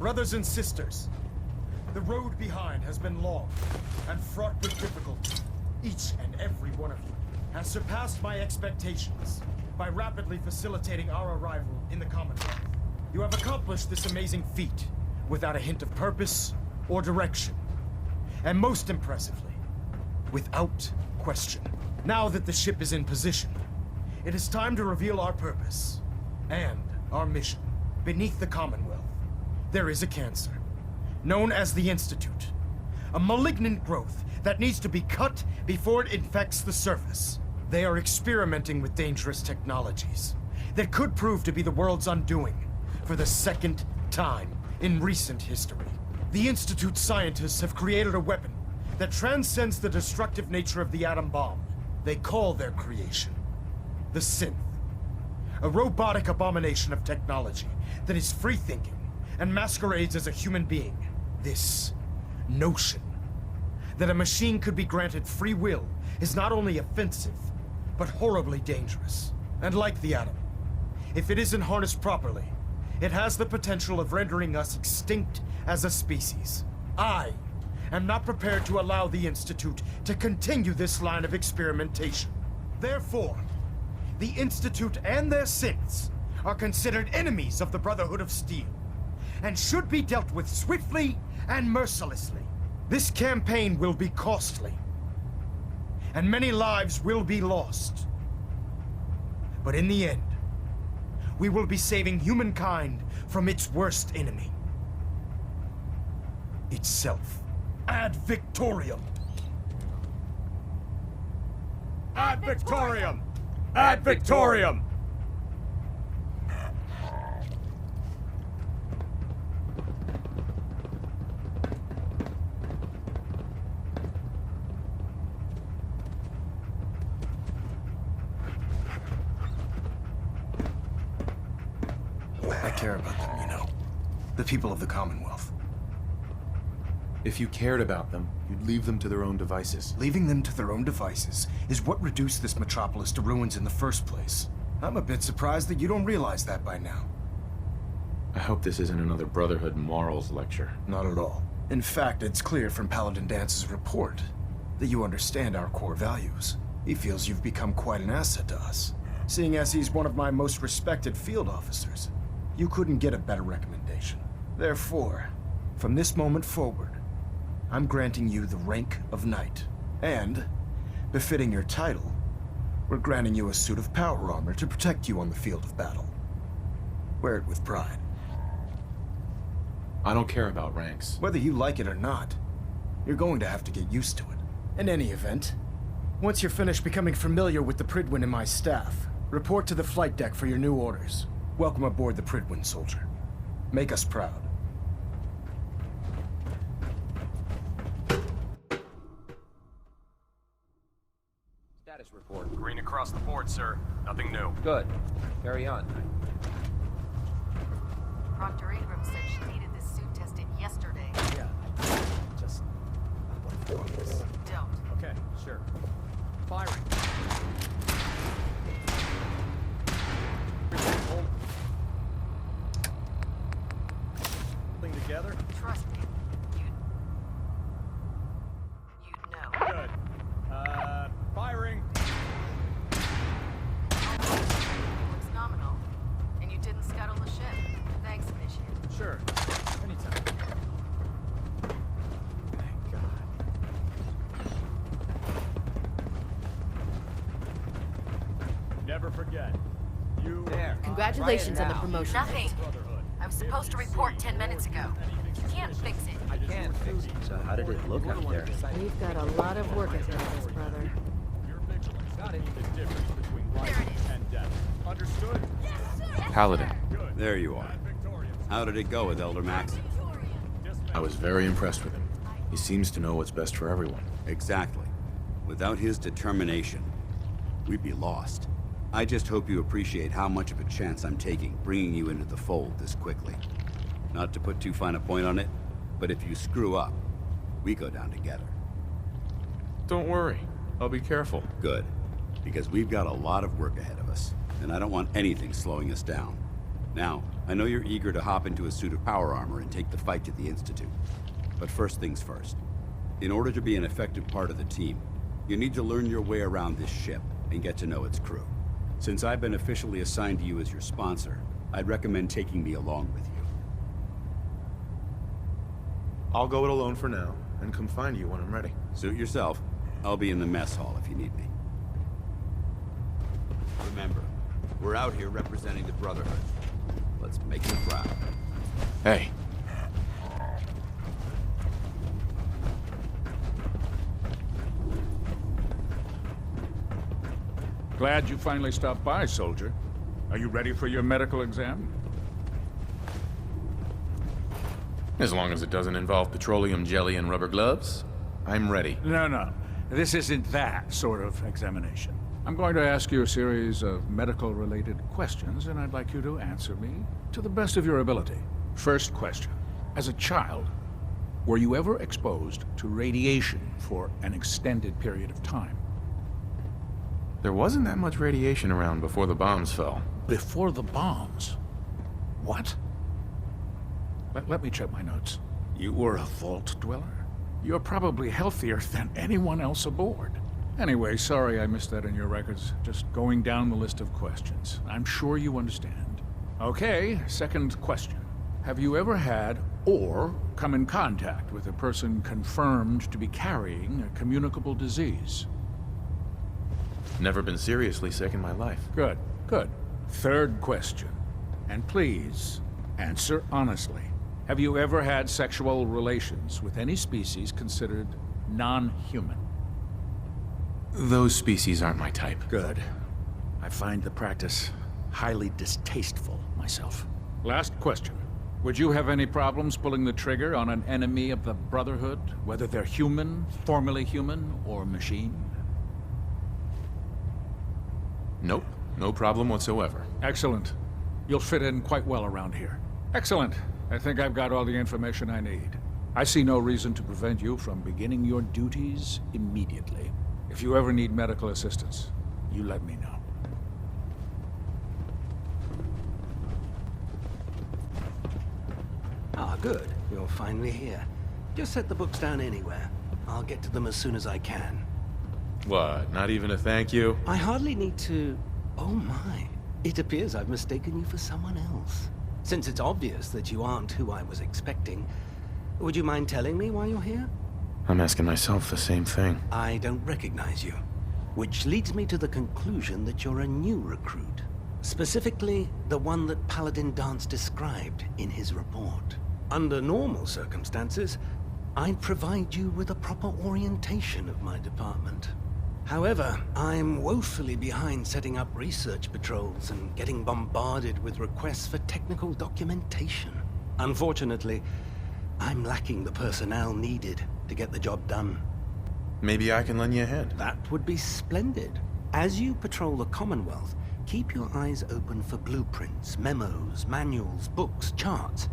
Brothers and sisters, the road behind has been long and fraught with difficulty. Each and every one of you has surpassed my expectations by rapidly facilitating our arrival in the Commonwealth. You have accomplished this amazing feat without a hint of purpose or direction. And most impressively, without question. Now that the ship is in position, it is time to reveal our purpose and our mission. Beneath the Commonwealth, there is a cancer, known as the Institute. A malignant growth that needs to be cut before it infects the surface. They are experimenting with dangerous technologies that could prove to be the world's undoing for the second time in recent history. The Institute scientists have created a weapon that transcends the destructive nature of the atom bomb. They call their creation the Synth. A robotic abomination of technology that is free-thinking and masquerades as a human being. This notion that a machine could be granted free will is not only offensive, but horribly dangerous. And like the atom, if it isn't harnessed properly, it has the potential of rendering us extinct as a species. I am not prepared to allow the Institute to continue this line of experimentation. Therefore, the Institute and their synths are considered enemies of the Brotherhood of Steel, and should be dealt with swiftly and mercilessly. This campaign will be costly, and many lives will be lost. But in the end, we will be saving humankind from its worst enemy. Itself. Ad Victoriam! Ad Victoriam! Ad Victoriam! I care about them, you know. The people of the Commonwealth. If you cared about them, you'd leave them to their own devices. Leaving them to their own devices is what reduced this metropolis to ruins in the first place. I'm a bit surprised that you don't realize that by now. I hope this isn't another Brotherhood morals lecture. Not at all. In fact, it's clear from Paladin Dance's report that you understand our core values. He feels you've become quite an asset to us, seeing as he's one of my most respected field officers. You couldn't get a better recommendation. Therefore, from this moment forward, I'm granting you the rank of Knight. And, befitting your title, we're granting you a suit of power armor to protect you on the field of battle. Wear it with pride. I don't care about ranks. Whether you like it or not, you're going to have to get used to it. In any event, once you're finished becoming familiar with the Pridwin and my staff, report to the flight deck for your new orders. Welcome aboard the Pridwin, soldier. Make us proud. Status report. Green across the board, sir. Nothing new. Good. Carry on. Proctor Ingram said she needed this suit tested yesterday. Yeah, just... Don't. Okay, sure. Firing. Holding together? Trust me. You'd know. Good. Firing. Looks nominal. And you didn't scuttle the ship. Thanks, Initiate. Sure. Anytime. Thank God. Never forget. You There. Congratulations on the Try it now. promotion. Nothing. Brotherhood. I was supposed to report 10 minutes ago. You can't fix it. I can't fix it. So how did it look out there? We've got a lot of work ahead of us, brother. Your vigilance Got it. is the difference between There life it is. and death. Understood? Paladin. Good. There you are. Victorious. How did it go with Elder Max? I was very impressed with him. He seems to know what's best for everyone. Exactly. Without his determination, we'd be lost. I just hope you appreciate how much of a chance I'm taking bringing you into the fold this quickly. Not to put too fine a point on it, but if you screw up, we go down together. Don't worry. I'll be careful. Good. Because we've got a lot of work ahead of us, and I don't want anything slowing us down. Now, I know you're eager to hop into a suit of power armor and take the fight to the Institute. But first things first. In order to be an effective part of the team, you need to learn your way around this ship and get to know its crew. Since I've been officially assigned to you as your sponsor, I'd recommend taking me along with you. I'll go it alone for now, and come find you when I'm ready. Suit yourself. I'll be in the mess hall if you need me. Remember, we're out here representing the Brotherhood. Let's make them proud. Hey. Glad you finally stopped by, soldier. Are you ready for your medical exam? As long as it doesn't involve petroleum jelly and rubber gloves, I'm ready. No. This isn't that sort of examination. I'm going to ask you a series of medical-related questions, and I'd like you to answer me to the best of your ability. First question. As a child, were you ever exposed to radiation for an extended period of time? There wasn't that much radiation around before the bombs fell. Before the bombs? What? Let me check my notes. You were a vault dweller? You're probably healthier than anyone else aboard. Anyway, sorry I missed that in your records. Just going down the list of questions. I'm sure you understand. Okay, second question. Have you ever had or come in contact with a person confirmed to be carrying a communicable disease? Never been seriously sick in my life. Good. Third question. And please, answer honestly. Have you ever had sexual relations with any species considered non-human? Those species aren't my type. Good. I find the practice highly distasteful myself. Last question. Would you have any problems pulling the trigger on an enemy of the Brotherhood, whether they're human, formerly human, or machine? Nope. No problem whatsoever. Excellent. You'll fit in quite well around here. Excellent. I think I've got all the information I need. I see no reason to prevent you from beginning your duties immediately. If you ever need medical assistance, you let me know. Ah, good. You're finally here. Just set the books down anywhere. I'll get to them as soon as I can. What, not even a thank you? I hardly need to... Oh my. It appears I've mistaken you for someone else. Since it's obvious that you aren't who I was expecting, would you mind telling me why you're here? I'm asking myself the same thing. I don't recognize you. Which leads me to the conclusion that you're a new recruit. Specifically, the one that Paladin Dance described in his report. Under normal circumstances, I'd provide you with a proper orientation of my department. However, I'm woefully behind setting up research patrols and getting bombarded with requests for technical documentation. Unfortunately, I'm lacking the personnel needed to get the job done. Maybe I can lend you a hand. That would be splendid. As you patrol the Commonwealth, keep your eyes open for blueprints, memos, manuals, books, charts.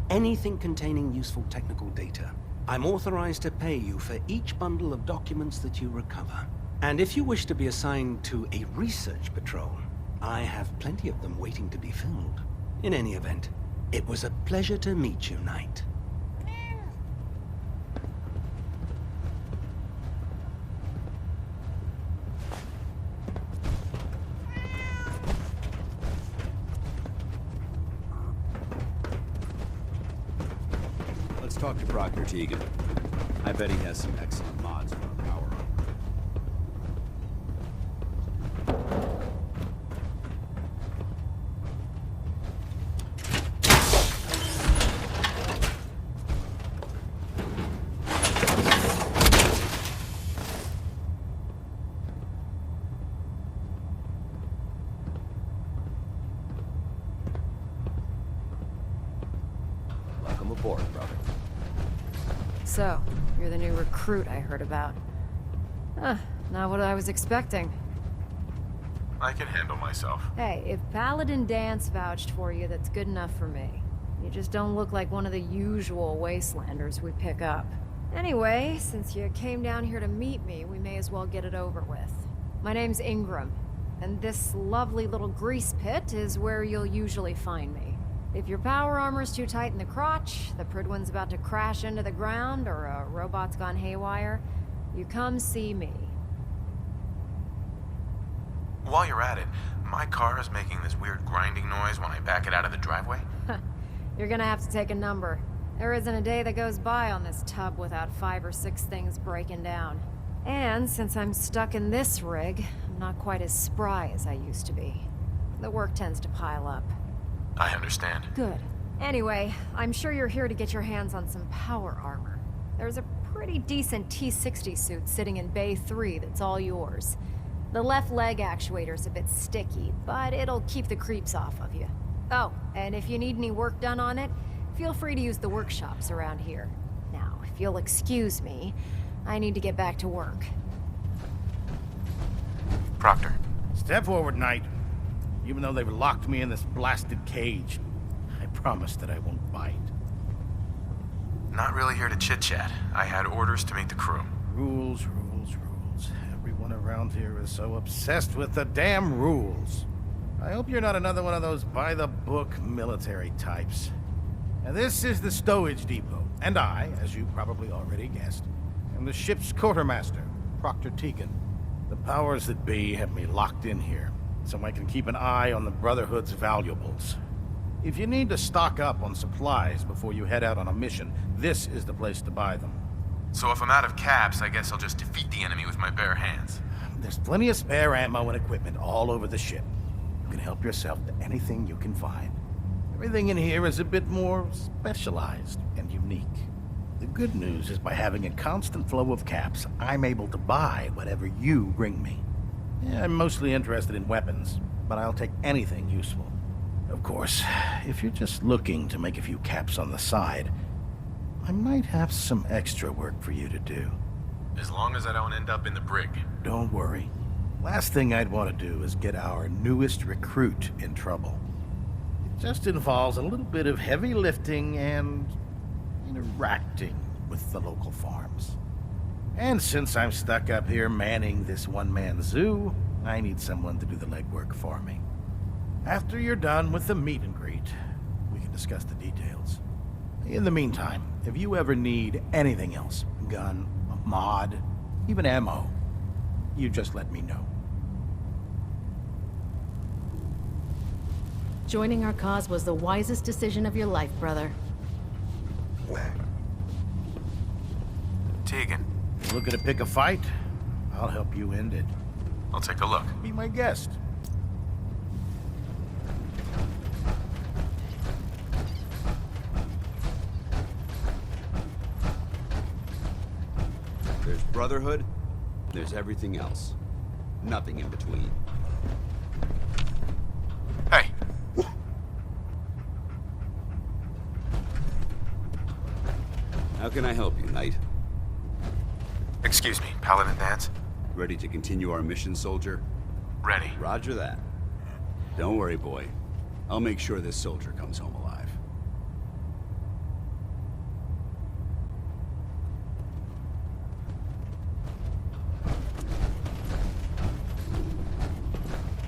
Anything containing useful technical data. I'm authorized to pay you for each bundle of documents that you recover. And if you wish to be assigned to a research patrol, I have plenty of them waiting to be filled. In any event, it was a pleasure to meet you, Knight. Let's talk to Proctor Teagan. I bet he has some excellent mods for our power armor. Welcome aboard, brother. So, you're the new recruit I heard about. Not what I was expecting. I can handle myself. Hey, if Paladin Dance vouched for you, that's good enough for me. You just don't look like one of the usual wastelanders we pick up. Anyway, since you came down here to meet me, we may as well get it over with. My name's Ingram. and this lovely little grease pit is where you'll usually find me. If your power armor's too tight in the crotch, the Pridwin's about to crash into the ground, or a robot's gone haywire, you come see me. While you're at it, my car is making this weird grinding noise when I back it out of the driveway. You're gonna have to take a number. There isn't a day that goes by on this tub without 5 or 6 things breaking down. And since I'm stuck in this rig, I'm not quite as spry as I used to be. The work tends to pile up. I understand. Good. Anyway, I'm sure you're here to get your hands on some power armor. There's a pretty decent T-60 suit sitting in Bay 3 that's all yours. The left leg actuator's a bit sticky, but it'll keep the creeps off of you. Oh, and if you need any work done on it, feel free to use the workshops around here. Now, if you'll excuse me, I need to get back to work. Proctor. Step forward, Knight. Even though they've locked me in this blasted cage, I promise that I won't bite. Not really here to chit-chat. I had orders to meet the crew. Rules, rules, rules. Everyone around here is so obsessed with the damn rules. I hope you're not another one of those by-the-book military types. Now, this is the stowage depot, and I, as you probably already guessed, am the ship's quartermaster, Proctor Tegan. The powers that be have me locked in here, so I can keep an eye on the Brotherhood's valuables. If you need to stock up on supplies before you head out on a mission, this is the place to buy them. So if I'm out of caps, I guess I'll just defeat the enemy with my bare hands. There's plenty of spare ammo and equipment all over the ship. You can help yourself to anything you can find. Everything in here is a bit more specialized and unique. The good news is by having a constant flow of caps, I'm able to buy whatever you bring me. Yeah, I'm mostly interested in weapons, but I'll take anything useful. Of course, if you're just looking to make a few caps on the side, I might have some extra work for you to do. As long as I don't end up in the brig. Don't worry. Last thing I'd want to do is get our newest recruit in trouble. It just involves a little bit of heavy lifting and interacting with the local farms. And since I'm stuck up here manning this one-man zoo, I need someone to do the legwork for me. After you're done with the meet and greet, we can discuss the details. In the meantime, if you ever need anything else, gun, a mod, even ammo, you just let me know. Joining our cause was the wisest decision of your life, brother. Tegan. You looking to pick a fight? I'll help you end it. I'll take a look. Be my guest. There's Brotherhood, there's everything else. Nothing in between. Hey. How can I help you, Knight? Excuse me, Paladin Dance? Ready to continue our mission, soldier? Ready. Roger that. Don't worry, boy. I'll make sure this soldier comes home alive.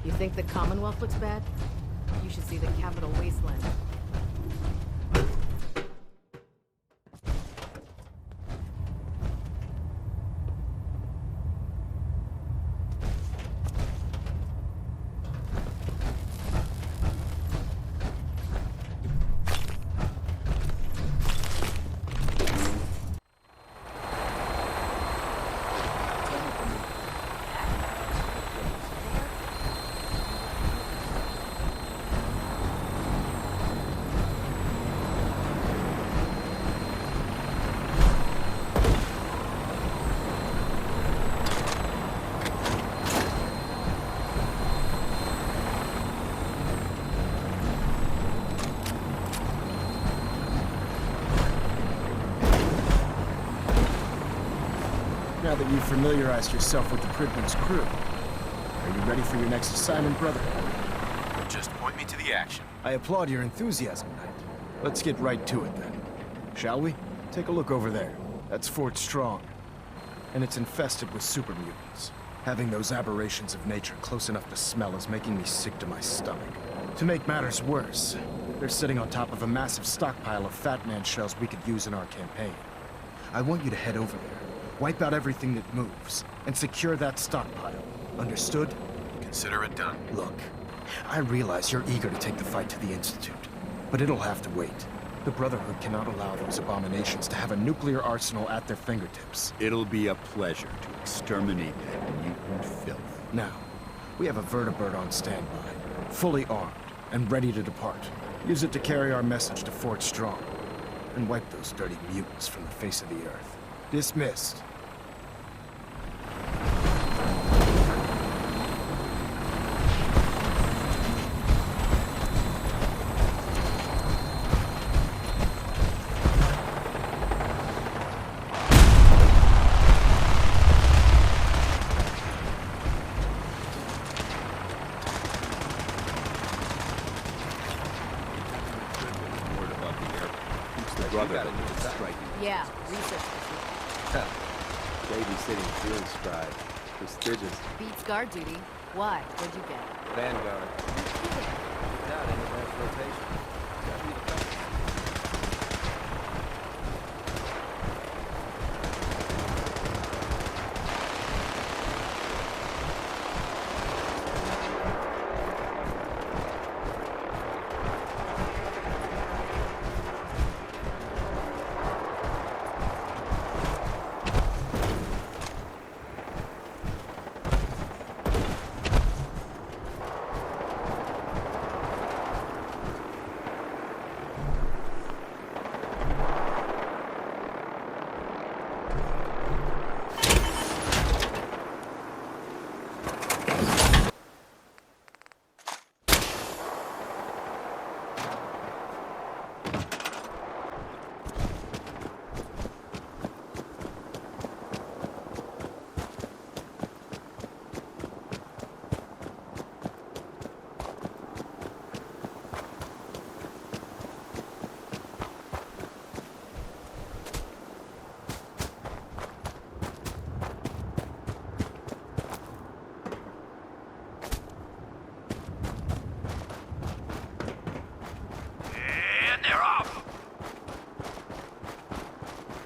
You think the Commonwealth looks bad? You should see the Capital Wasteland. Now that you've familiarized yourself with the Pridwin's crew, are you ready for your next assignment, brother? Just point me to the action. I applaud your enthusiasm, Knight. Let's get right to it, then. Shall we? Take a look over there. That's Fort Strong. And it's infested with super mutants. Having those aberrations of nature close enough to smell is making me sick to my stomach. To make matters worse, they're sitting on top of a massive stockpile of Fat Man shells we could use in our campaign. I want you to head over there, wipe out everything that moves, and secure that stockpile. Understood? Consider it done. Look, I realize you're eager to take the fight to the Institute, but it'll have to wait. The Brotherhood cannot allow those abominations to have a nuclear arsenal at their fingertips. It'll be a pleasure to exterminate that mutant filth. Now, we have a vertibird on standby, fully armed and ready to depart. Use it to carry our message to Fort Strong, and wipe those dirty mutants from the face of the earth. Dismissed. Yeah, research. Babysitting field scribe. Prestigious. Beats guard duty. Why? What'd you get? Vanguard. Without any advanced rotation. Gotta be the best.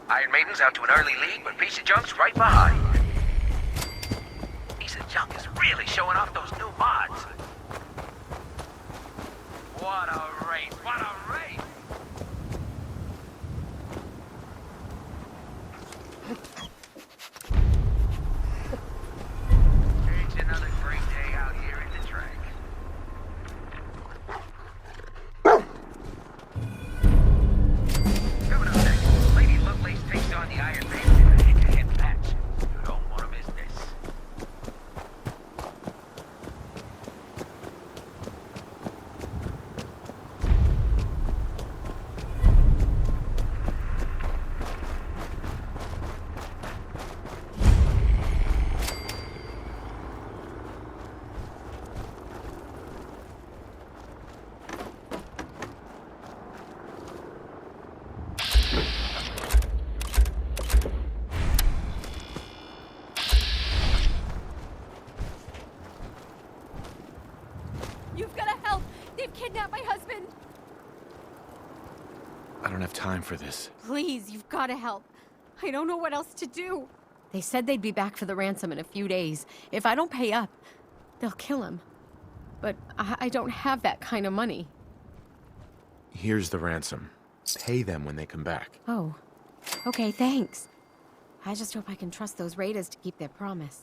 Iron Maiden's out to an early lead, but Piece of Junk's right behind. Piece of Junk is really showing off those new mods. What a race! What a race! It's another great day out here in the track. Coming up next, Lady Lovelace takes on the Iron Maiden in a head-to-head match. You don't want to miss this. You've got to help! They've kidnapped my husband! I don't have time for this. Please, you've got to help. I don't know what else to do. They said they'd be back for the ransom in a few days. If I don't pay up, they'll kill him. But I don't have that kind of money. Here's the ransom. Pay them when they come back. Oh. Okay, thanks. I just hope I can trust those raiders to keep their promise.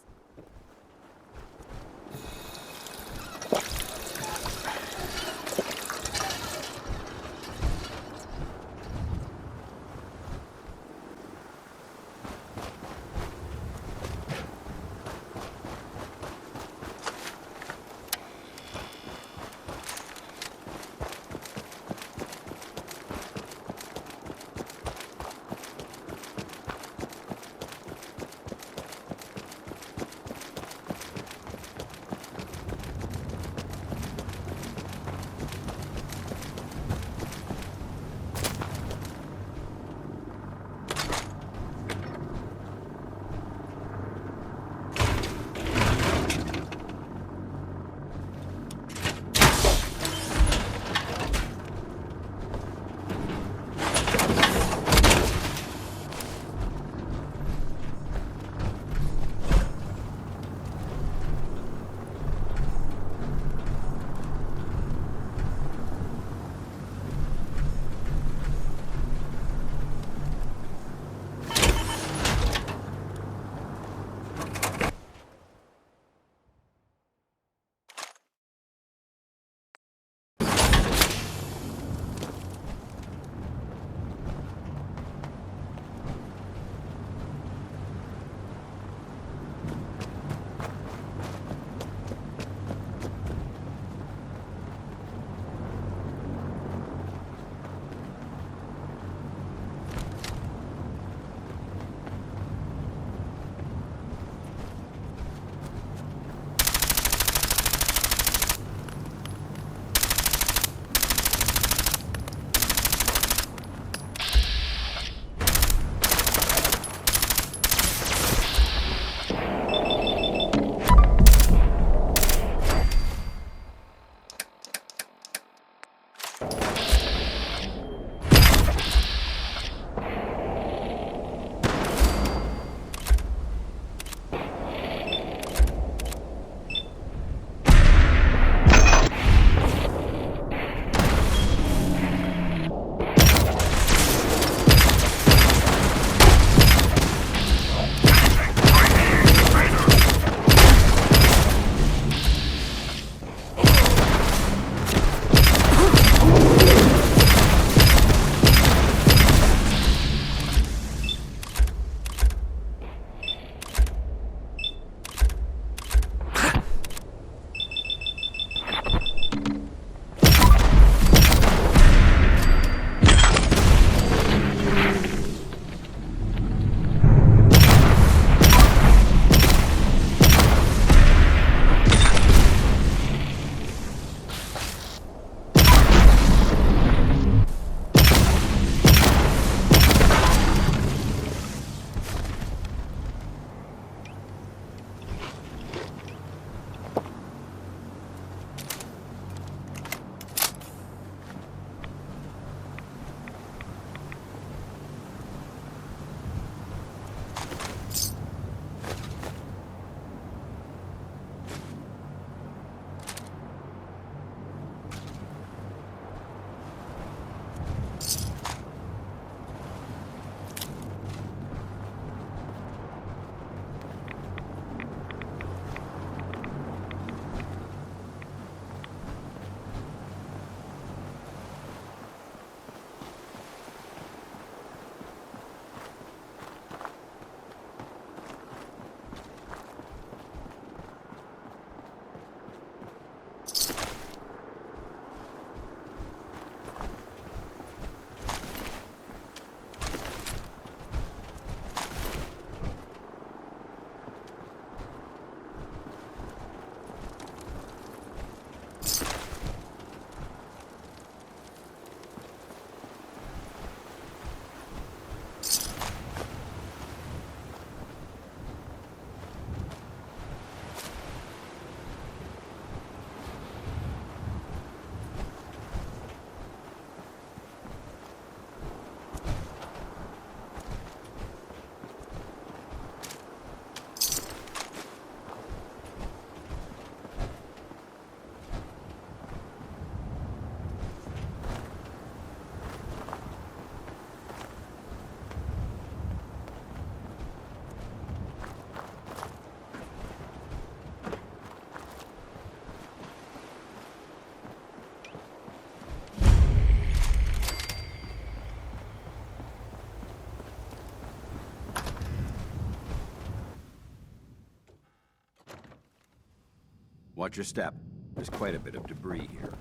Watch your step. There's quite a bit of debris here.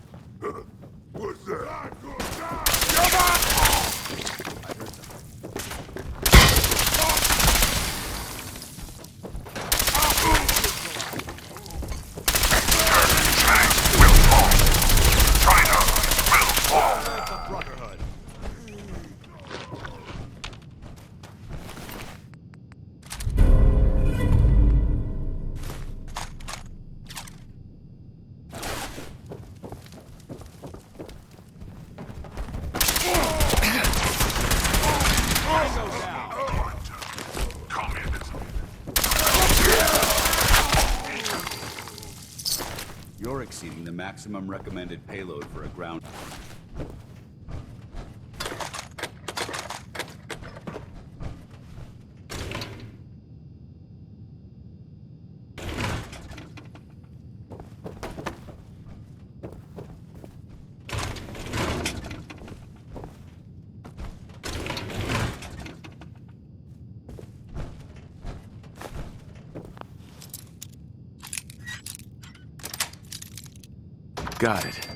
What's that? I heard something. You're exceeding the maximum recommended payload for a ground... Got it.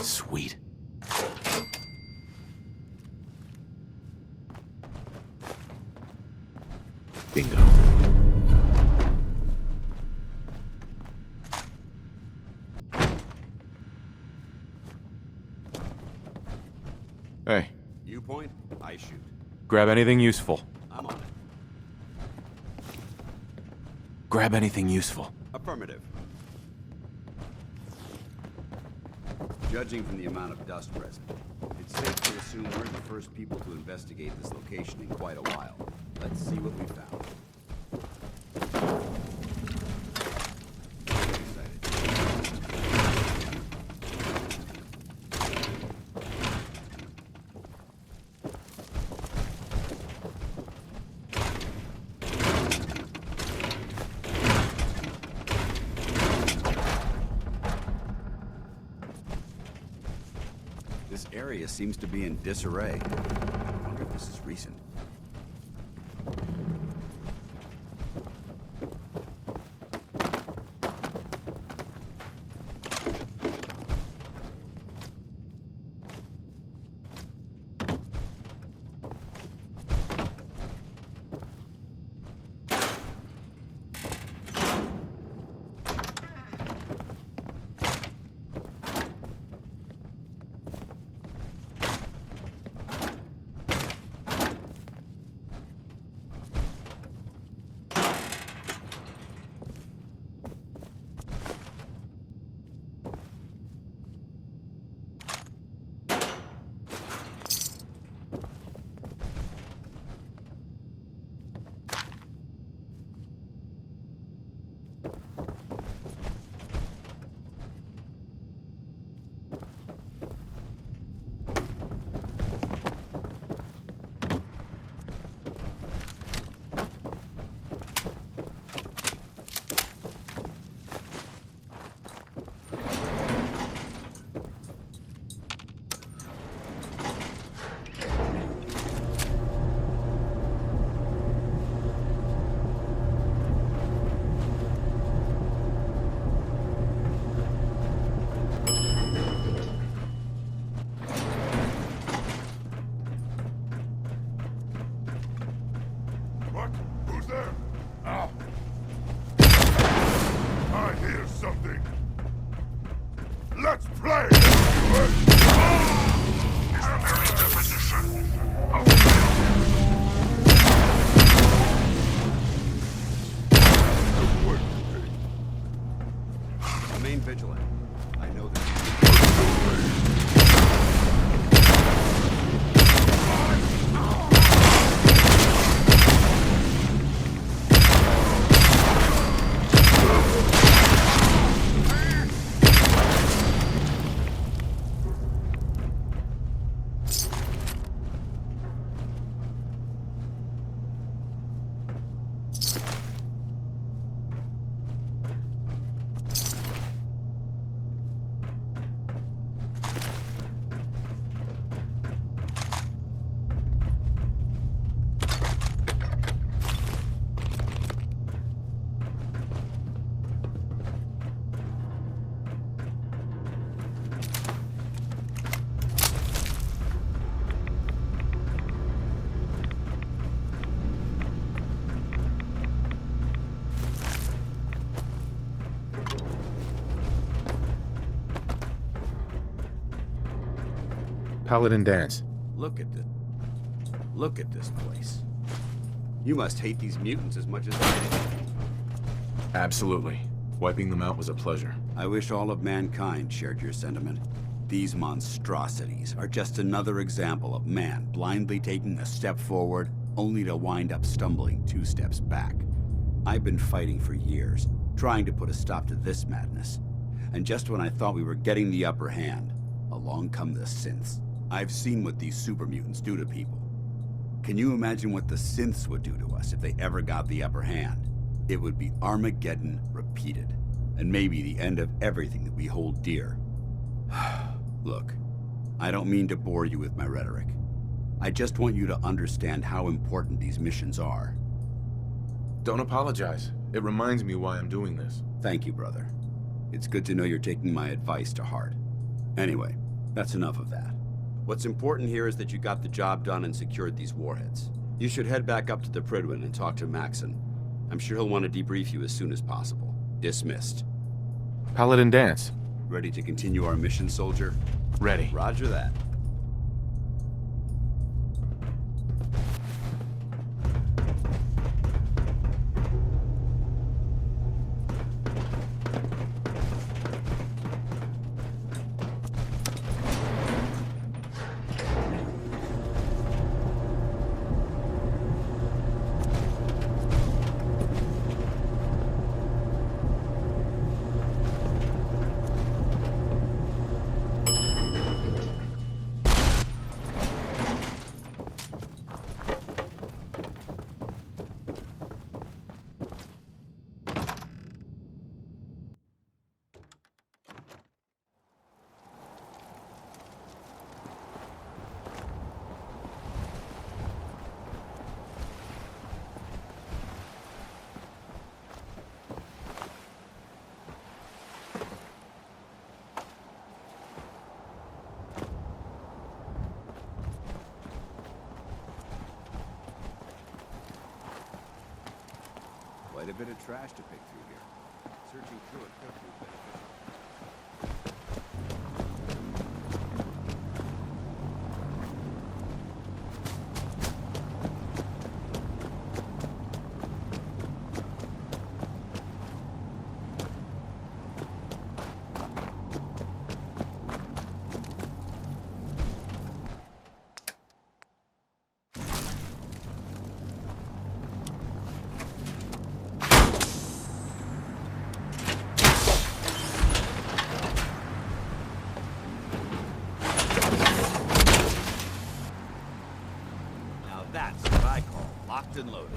Sweet. Bingo. Hey. You point, I shoot. Grab anything useful. I'm on it. Grab anything useful. Affirmative. Judging from the amount of dust present, it's safe to assume we're the first people to investigate this location in quite a while. Let's see what we found. This area seems to be in disarray. I wonder if this is recent. Let's play! Remain vigilant. I know that. Paladin Dance. Look at this. Look at this place. You must hate these mutants as much as I do. Absolutely. Wiping them out was a pleasure. I wish all of mankind shared your sentiment. These monstrosities are just another example of man blindly taking a step forward, only to wind up stumbling 2 steps back. I've been fighting for years, trying to put a stop to this madness. And just when I thought we were getting the upper hand, along come the synths. I've seen what these super mutants do to people. Can you imagine what the synths would do to us if they ever got the upper hand? It would be Armageddon repeated, and maybe the end of everything that we hold dear. Look, I don't mean to bore you with my rhetoric. I just want you to understand how important these missions are. Don't apologize. It reminds me why I'm doing this. Thank you, brother. It's good to know you're taking my advice to heart. Anyway, that's enough of that. What's important here is that you got the job done and secured these warheads. You should head back up to the Prydwen and talk to Maxon. I'm sure he'll want to debrief you as soon as possible. Dismissed. Paladin Dance. Ready to continue our mission, soldier? Ready. Roger that. Quite a bit of trash to pick through here. Searching through it could prove beneficial. That's what I call locked and loaded.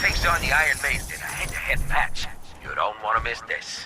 Takes on the Iron Maiden in a head-to-head match. You don't want to miss this.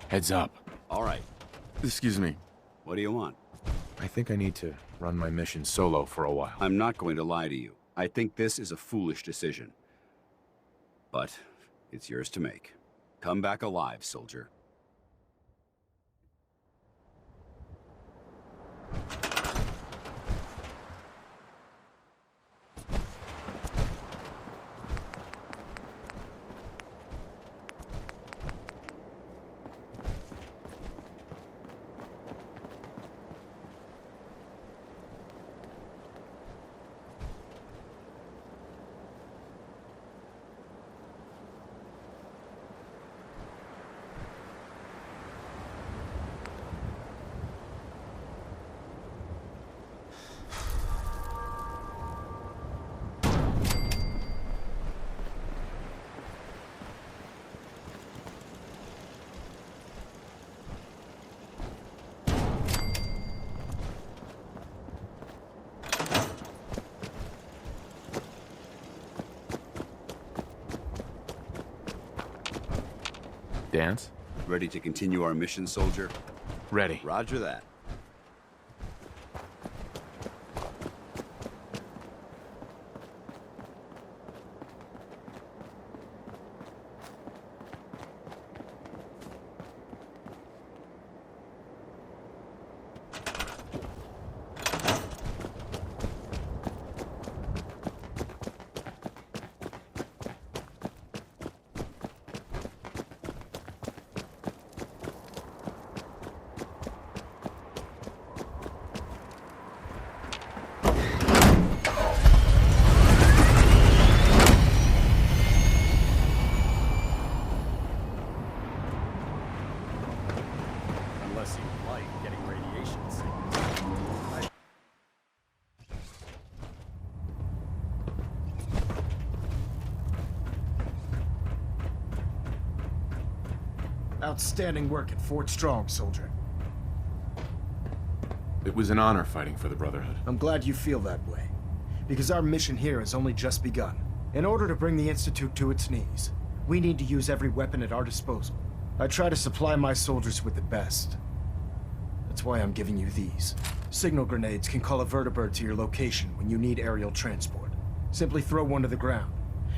Heads up. All right. Excuse me. What do you want? I think I need to run my mission solo for a while. I'm not going to lie to you. I think this is a foolish decision. But it's yours to make. Come back alive, soldier. Dance? Ready to continue our mission, soldier? Ready. Roger that. Unless you like getting radiation sickness. Outstanding work at Fort Strong, soldier. It was an honor fighting for the Brotherhood. I'm glad you feel that way, because our mission here has only just begun. In order to bring the Institute to its knees, we need to use every weapon at our disposal. I try to supply my soldiers with the best. That's why I'm giving you these. Signal grenades can call a vertibird to your location when you need aerial transport. Simply throw one to the ground,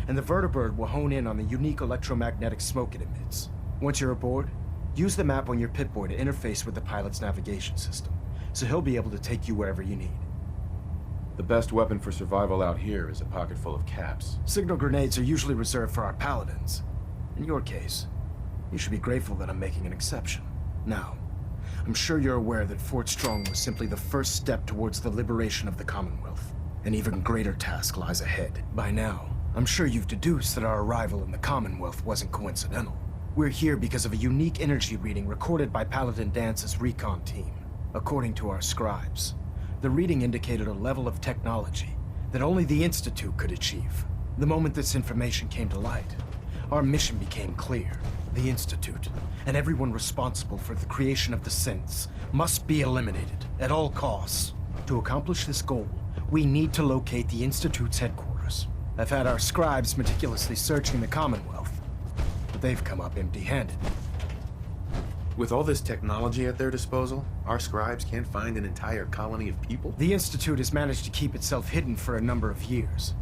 and the vertibird will hone in on the unique electromagnetic smoke it emits. Once you're aboard, use the map on your Pip-Boy to interface with the pilot's navigation system, so he'll be able to take you wherever you need. The best weapon for survival out here is a pocket full of caps. Signal grenades are usually reserved for our paladins. In your case, you should be grateful that I'm making an exception. Now, I'm sure you're aware that Fort Strong was simply the first step towards the liberation of the Commonwealth. An even greater task lies ahead. By now, I'm sure you've deduced that our arrival in the Commonwealth wasn't coincidental. We're here because of a unique energy reading recorded by Paladin Dance's recon team. According to our scribes, the reading indicated a level of technology that only the Institute could achieve. The moment this information came to light, our mission became clear. The Institute, and everyone responsible for the creation of the synths, must be eliminated at all costs. To accomplish this goal, we need to locate the Institute's headquarters. I've had our scribes meticulously searching the Commonwealth, but they've come up empty-handed. With all this technology at their disposal, our scribes can't find an entire colony of people? The Institute has managed to keep itself hidden for a number of years,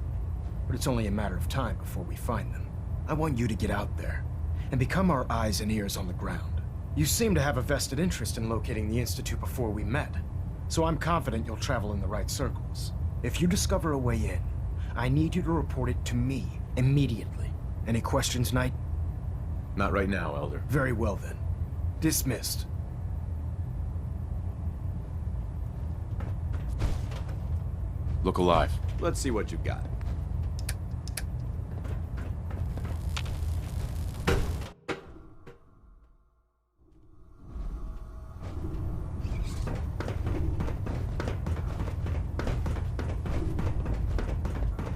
but it's only a matter of time before we find them. I want you to get out there and become our eyes and ears on the ground. You seem to have a vested interest in locating the Institute before we met, so I'm confident you'll travel in the right circles. If you discover a way in, I need you to report it to me immediately. Any questions, Knight? Not right now, Elder. Very well then. Dismissed. Look alive. Let's see what you've got.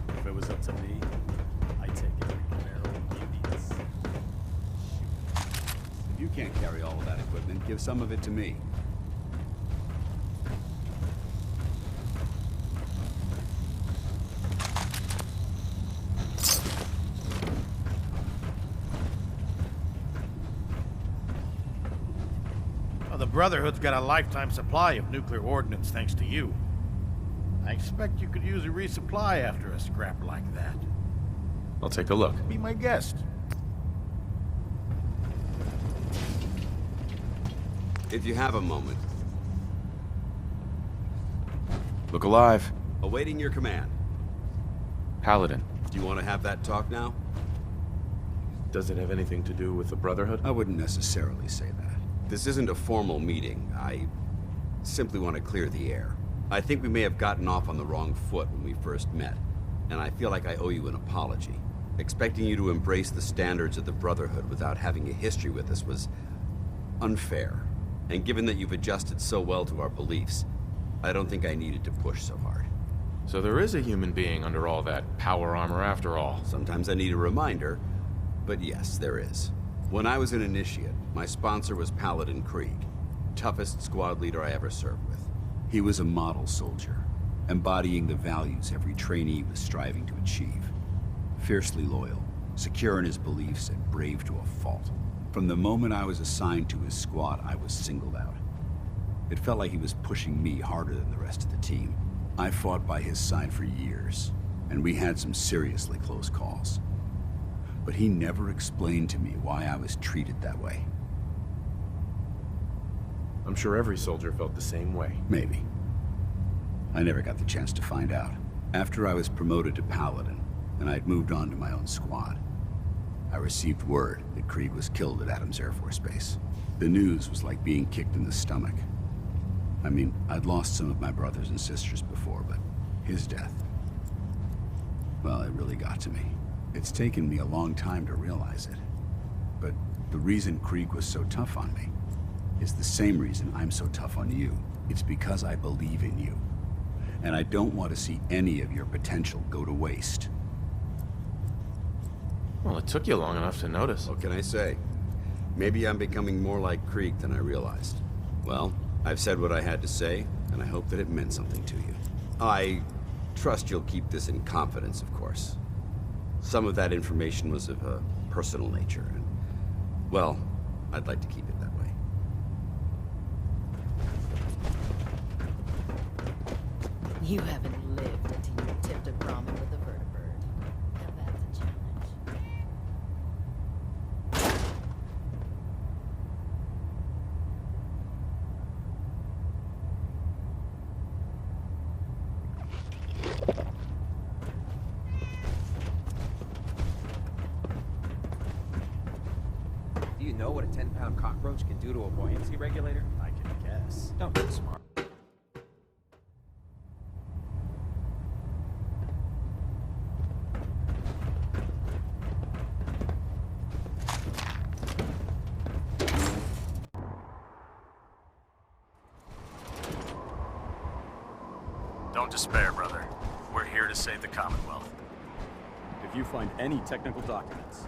If it was up to me, I'd take every barrel you need. If you can't carry all of that equipment, give some of it to me. Brotherhood's got a lifetime supply of nuclear ordnance thanks to you. I expect you could use a resupply after a scrap like that. I'll take a look. Be my guest. If you have a moment. Look alive. Awaiting your command. Paladin. Do you want to have that talk now? Does it have anything to do with the Brotherhood? I wouldn't necessarily say that. This isn't a formal meeting. I simply want to clear the air. I think we may have gotten off on the wrong foot when we first met, and I feel like I owe you an apology. Expecting you to embrace the standards of the Brotherhood without having a history with us was unfair. And given that you've adjusted so well to our beliefs, I don't think I needed to push so hard. So there is a human being under all that power armor after all. Sometimes I need a reminder, but yes, there is. When I was an initiate, my sponsor was Paladin Krieg, toughest squad leader I ever served with. He was a model soldier, embodying the values every trainee was striving to achieve. Fiercely loyal, secure in his beliefs, and brave to a fault. From the moment I was assigned to his squad, I was singled out. It felt like he was pushing me harder than the rest of the team. I fought by his side for years, and we had some seriously close calls. But he never explained to me why I was treated that way. I'm sure every soldier felt the same way. Maybe. I never got the chance to find out. After I was promoted to Paladin, and I'd moved on to my own squad, I received word that Krieg was killed at Adams Air Force Base. The news was like being kicked in the stomach. I mean, I'd lost some of my brothers and sisters before, but his death, well, it really got to me. It's taken me a long time to realize it. But the reason Krieg was so tough on me is the same reason I'm so tough on you. It's because I believe in you. And I don't want to see any of your potential go to waste. Well, it took you long enough to notice. What can I say? Maybe I'm becoming more like Krieg than I realized. Well, I've said what I had to say, and I hope that it meant something to you. I trust you'll keep this in confidence, of course. Some of that information was of a personal nature, and, well, I'd like to keep it that way. You haven't lived until you tipped a ramen with a vertibird. Now that's a challenge. Do you know what a 10-pound cockroach can do to a buoyancy regulator? I can guess. Don't be smart. Don't despair, brother. We're here to save the Commonwealth. If you find any technical documents,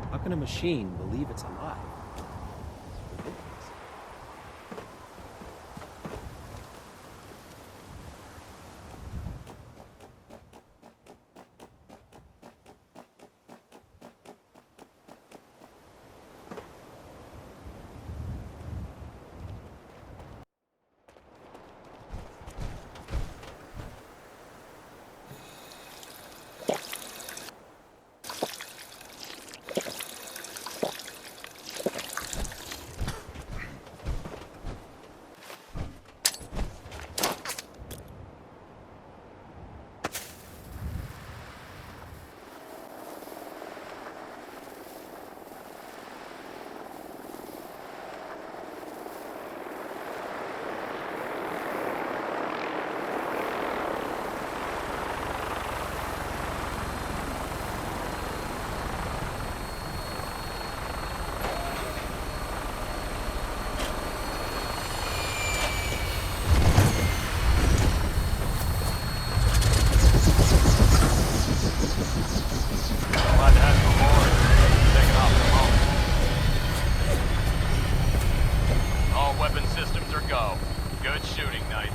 How can a machine believe it's alive? Glad to have you aboard. Taking off in a moment. All weapon systems are go. Good shooting, Knight.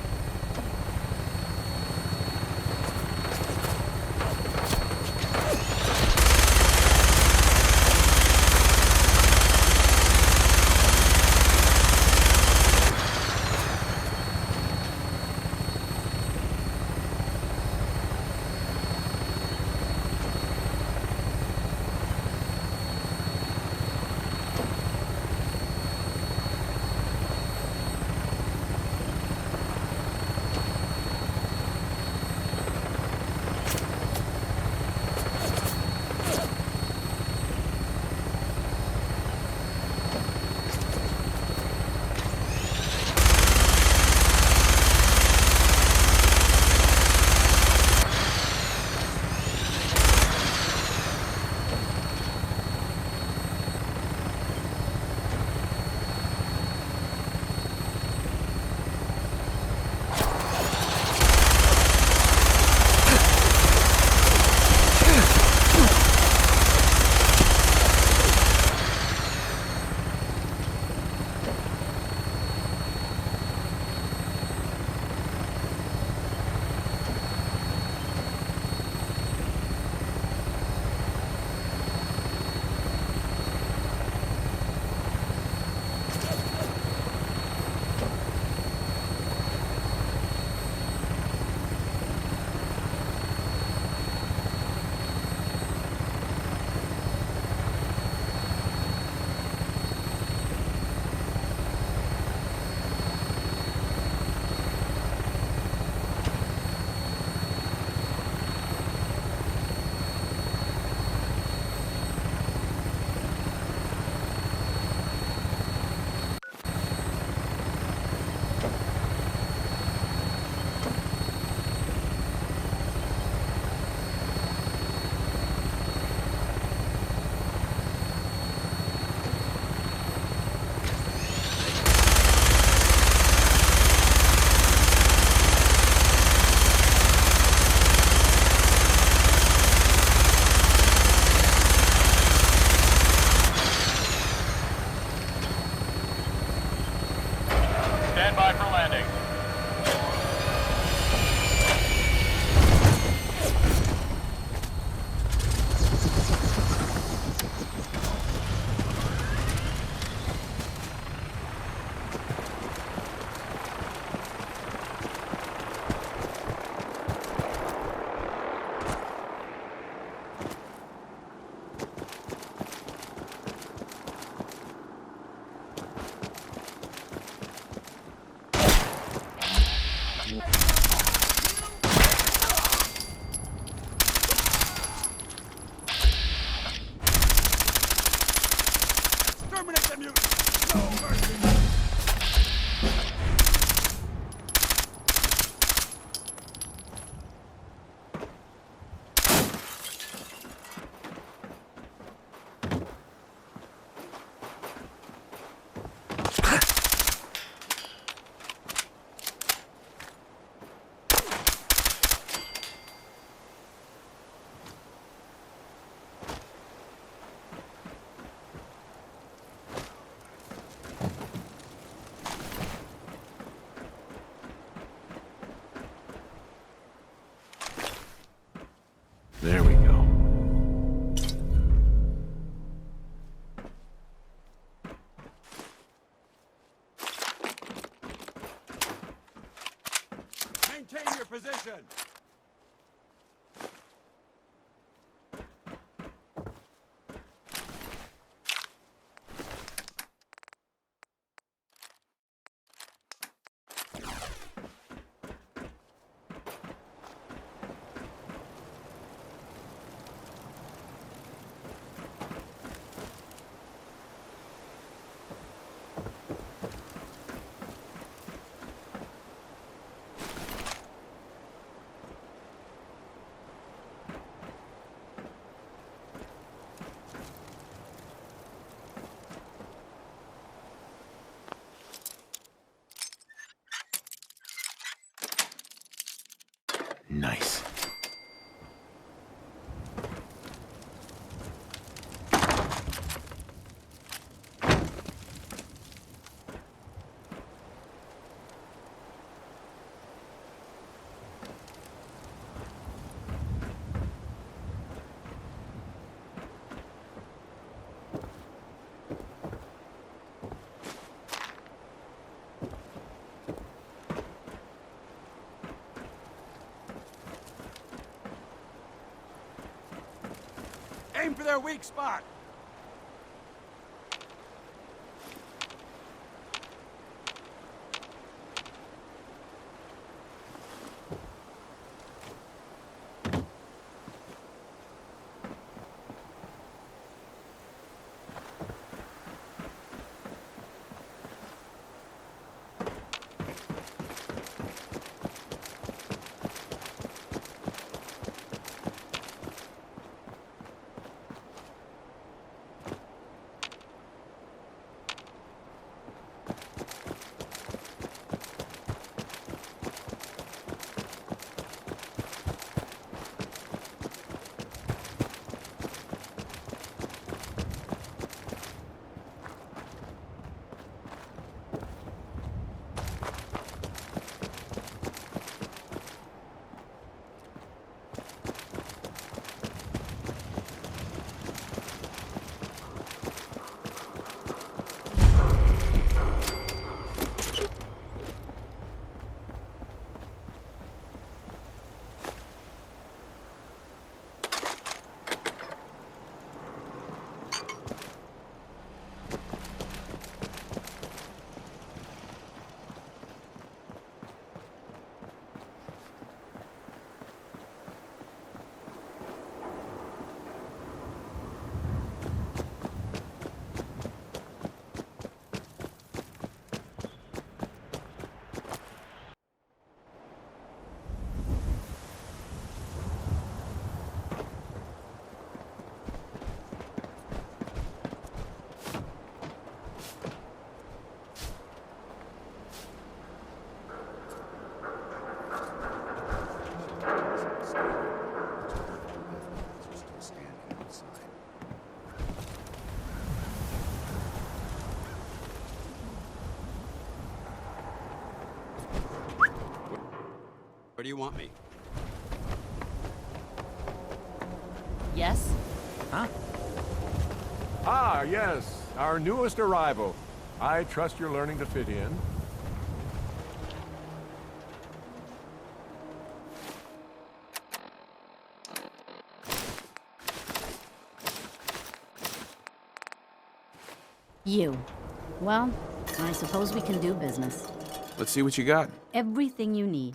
Stand by for landing. Terminate the mutants! No mercy! There we go. Maintain your position! Nice. Aim for their weak spot! Where do you want me? Yes? Huh? Ah, yes, our newest arrival. I trust you're learning to fit in. You. Well, I suppose we can do business. Let's see what you got. Everything you need.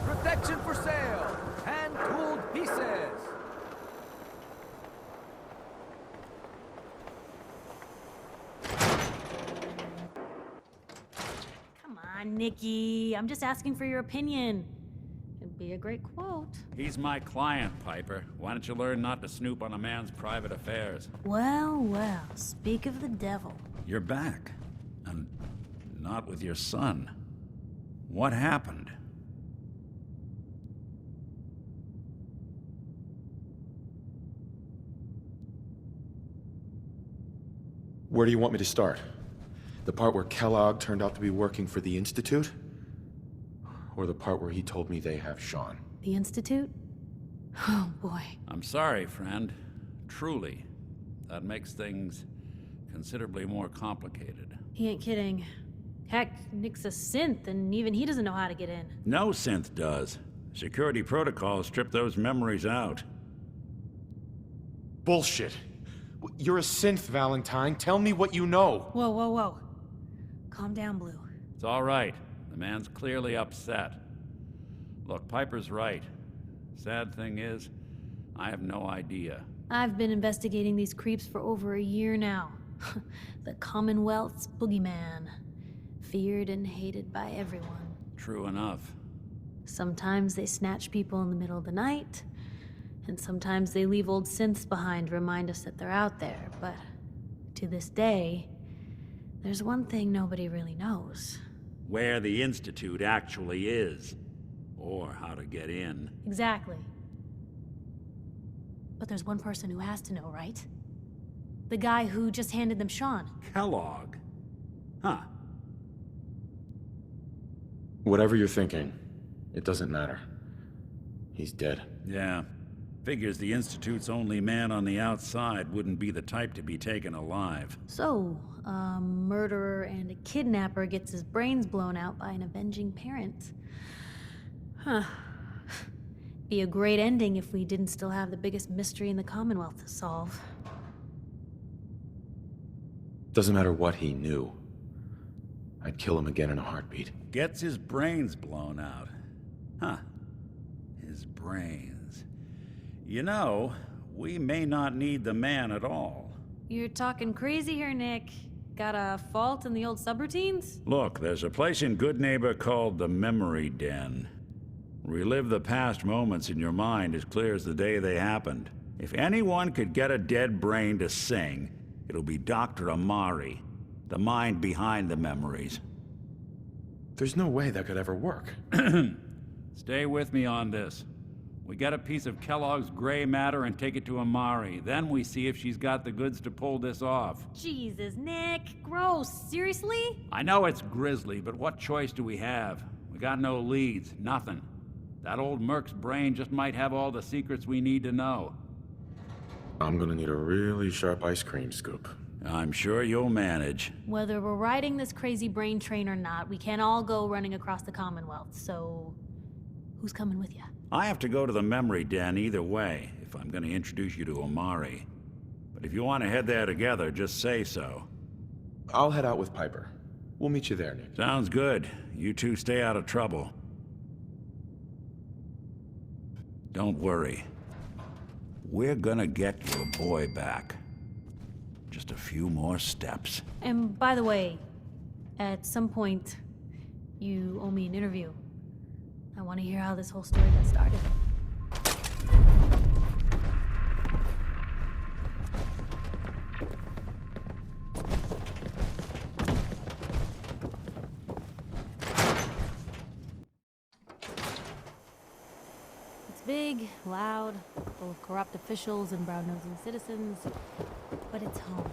Protection for sale! Hand-tooled pieces! Come on, Nikki. I'm just asking for your opinion. It'd be a great quote. He's my client, Piper. Why don't you learn not to snoop on a man's private affairs? Well, well, speak of the devil. You're back. And not with your son. What happened? Where do you want me to start? The part where Kellogg turned out to be working for the Institute? Or the part where he told me they have Sean? The Institute? Oh, boy. I'm sorry, friend. Truly. That makes things considerably more complicated. He ain't kidding. Heck, Nick's a synth, and even he doesn't know how to get in. No synth does. Security protocols strip those memories out. Bullshit. You're a synth, Valentine. Tell me what you know. Whoa, whoa, whoa. Calm down, Blue. It's all right. The man's clearly upset. Look, Piper's right. Sad thing is, I have no idea. I've been investigating these creeps for over a year now. The Commonwealth's boogeyman. Feared and hated by everyone. True enough. Sometimes they snatch people in the middle of the night, and sometimes they leave old synths behind to remind us that they're out there, but to this day, there's one thing nobody really knows. Where the Institute actually is. Or how to get in. Exactly. But there's one person who has to know, right? The guy who just handed them Sean. Kellogg? Huh. Whatever you're thinking, it doesn't matter. He's dead. Yeah. Figures the Institute's only man on the outside wouldn't be the type to be taken alive. So, a murderer and a kidnapper gets his brains blown out by an avenging parent. Huh. Be a great ending if we didn't still have the biggest mystery in the Commonwealth to solve. Doesn't matter what he knew. I'd kill him again in a heartbeat. Gets his brains blown out. Huh. His brains. You know, we may not need the man at all. You're talking crazy here, Nick. Got a fault in the old subroutines? Look, there's a place in Good Neighbor called the Memory Den. Relive the past moments in your mind as clear as the day they happened. If anyone could get a dead brain to sing, it'll be Dr. Amari, the mind behind the memories. There's no way that could ever work. Stay with me on this. We get a piece of Kellogg's gray matter and take it to Amari. Then we see if she's got the goods to pull this off. Jesus, Nick. Gross. Seriously? I know it's grisly, but what choice do we have? We got no leads, nothing. That old Merc's brain just might have all the secrets we need to know. I'm gonna need a really sharp ice cream scoop. I'm sure you'll manage. Whether we're riding this crazy brain train or not, we can't all go running across the Commonwealth, so... who's coming with you? I have to go to the Memory Den either way, if I'm gonna introduce you to Amari. But if you want to head there together, just say so. I'll head out with Piper. We'll meet you there, Nick. Sounds good. You two stay out of trouble. Don't worry. We're gonna get your boy back. Just a few more steps. And by the way, at some point, you owe me an interview. I want to hear how this whole story got started. It's big, loud, full of corrupt officials and brown-nosing citizens, but it's home.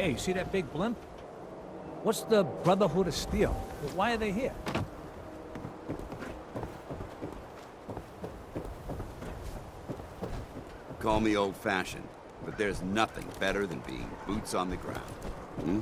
Hey, you see that big blimp? What's the Brotherhood of Steel? Why are they here? Call me old-fashioned, but there's nothing better than being boots on the ground. Hmm?